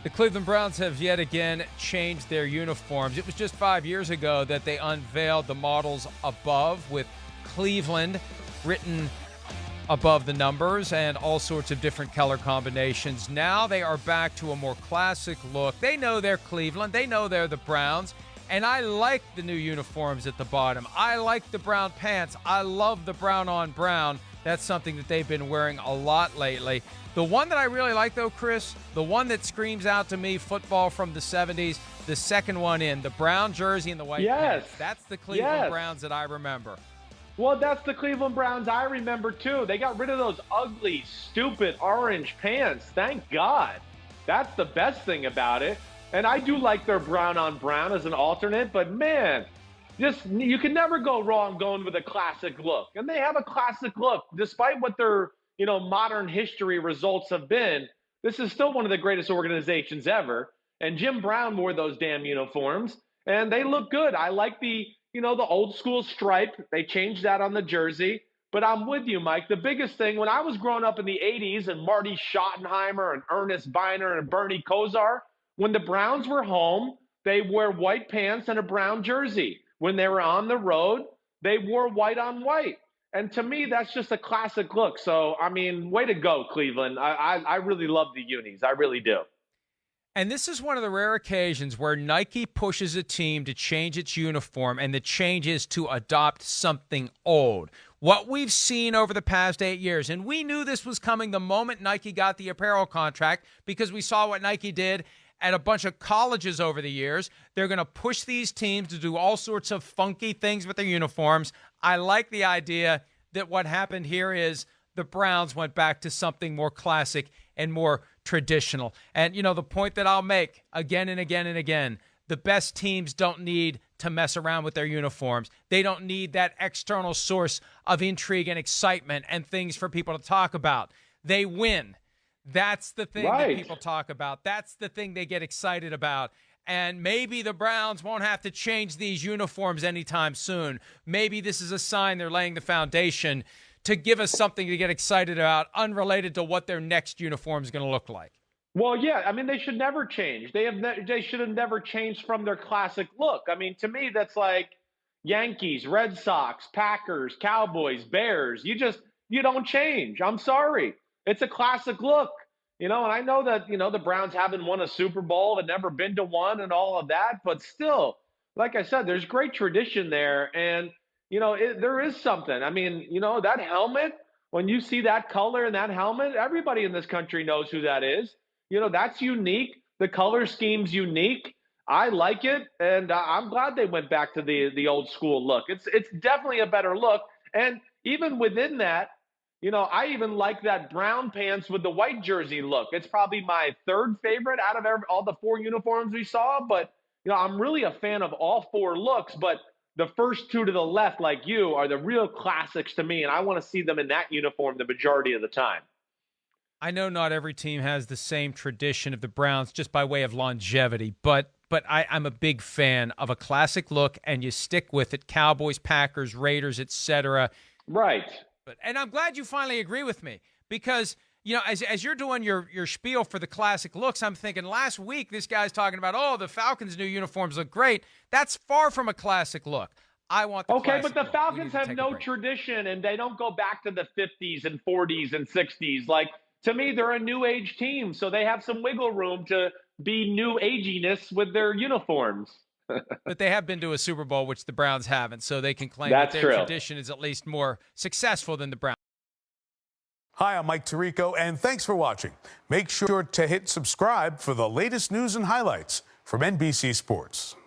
The Cleveland Browns have yet again changed their uniforms. It was just 5 years ago that they unveiled the models above with Cleveland written above the numbers and all sorts of different color combinations. Now they are back to a more classic look. They know they're Cleveland. They know they're the Browns. And I like the new uniforms at the bottom. I like the brown pants. I love the brown on brown. That's something that they've been wearing a lot lately. The one that I really like, though, Chris, the one that screams out to me football from the 70s, the second one in, the brown jersey and the white pants. That's the Cleveland Browns that I remember. Well, that's the Cleveland Browns I remember, too. They got rid of those ugly, stupid orange pants. Thank God. That's the best thing about it. And I do like their brown on brown as an alternate, but man, you can never go wrong going with a classic look. And they have a classic look. Despite what their, modern history results have been, this is still one of the greatest organizations ever. And Jim Brown wore those damn uniforms, and they look good. I like the old school stripe. They changed that on the jersey. But I'm with you, Mike. The biggest thing, when I was growing up in the 80s and Marty Schottenheimer and Ernest Biner and Bernie Kosar, when the Browns were home, they wore white pants and a brown jersey. When they were on the road, they wore white on white. And to me, that's just a classic look. So, I mean, way to go, Cleveland. I really love the unis. I really do. And this is one of the rare occasions where Nike pushes a team to change its uniform, and the change is to adopt something old. What we've seen over the past 8 years, and we knew this was coming the moment Nike got the apparel contract because we saw what Nike did at a bunch of colleges over the years. They're going to push these teams to do all sorts of funky things with their uniforms. I like the idea that what happened here is the Browns went back to something more classic and more traditional. And, the point that I'll make again and again and again, the best teams don't need to mess around with their uniforms. They don't need that external source of intrigue and excitement and things for people to talk about. They win. That's the thing that people talk about. That's the thing they get excited about. And maybe the Browns won't have to change these uniforms anytime soon. Maybe this is a sign they're laying the foundation to give us something to get excited about, unrelated to what their next uniform is going to look like. Well, yeah, I mean, they should never change. They should have never changed from their classic look. I mean, to me, that's like Yankees, Red Sox, Packers, Cowboys, Bears. You don't change. I'm sorry. It's a classic look, and I know that, the Browns haven't won a Super Bowl and never been to one and all of that. But still, like I said, there's great tradition there. And, there is something. I mean, that helmet, when you see that color in that helmet, everybody in this country knows who that is. That's unique. The color scheme's unique. I like it. And I'm glad they went back to the old school look. It's definitely a better look. And even within that, I even like that brown pants with the white jersey look. It's probably my third favorite out of all the four uniforms we saw. But, I'm really a fan of all four looks. But the first two to the left, like you, are the real classics to me. And I want to see them in that uniform the majority of the time. I know not every team has the same tradition of the Browns just by way of longevity, but I'm a big fan of a classic look, and you stick with it. Cowboys, Packers, Raiders, etc. Right. And I'm glad you finally agree with me because, as you're doing your spiel for the classic looks, I'm thinking last week this guy's talking about, the Falcons' new uniforms look great. That's far from a classic look. I want the Okay, but the look. Falcons have no tradition, and they don't go back to the 50s and 40s and 60s. Like, to me, they're a new age team, so they have some wiggle room to be new aginess with their uniforms. But they have been to a Super Bowl, which the Browns haven't, so they can claim That's that their true. tradition is at least more successful than the Browns. Hi, I'm Mike Tirico, and thanks for watching. Make sure to hit subscribe for the latest news and highlights from NBC Sports.